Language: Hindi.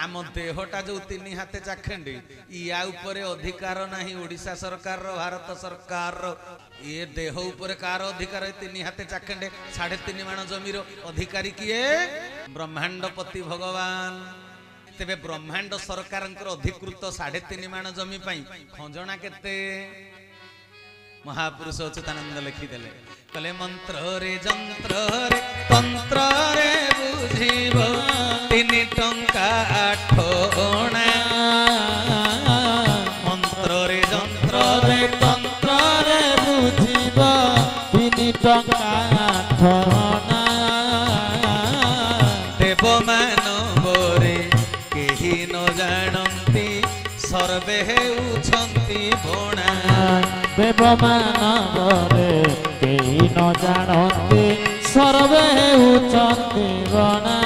आम देहटा जो तीन हाथे चाखंडी या उपरे अधिकार नहीं ओडिशा सरकार भारत सरकार ये देह उपरे कार अधिकार तीन हाथे चाखंडे 3.5 माण जमीर अधिकारी किए ब्रह्मांडपति भगवान तेबे ब्रह्मांड सरकार अधिकृत 3.5 माण जमी खंजना केते महापुरुष अच्युतानंद लिखिदेले कले मंत्र रे जंत्र रे तंत्र रे बुझीब 3 टंका 8 अणा मंत्र रे जंत्र रे तंत्र रे बुझीब 3 टंका 8 अणा देव मानव रे केही न जानती सर्वे हेउछंती भोणा देव मानव रे केही न जानती सर्वे हेउछंती भोणा।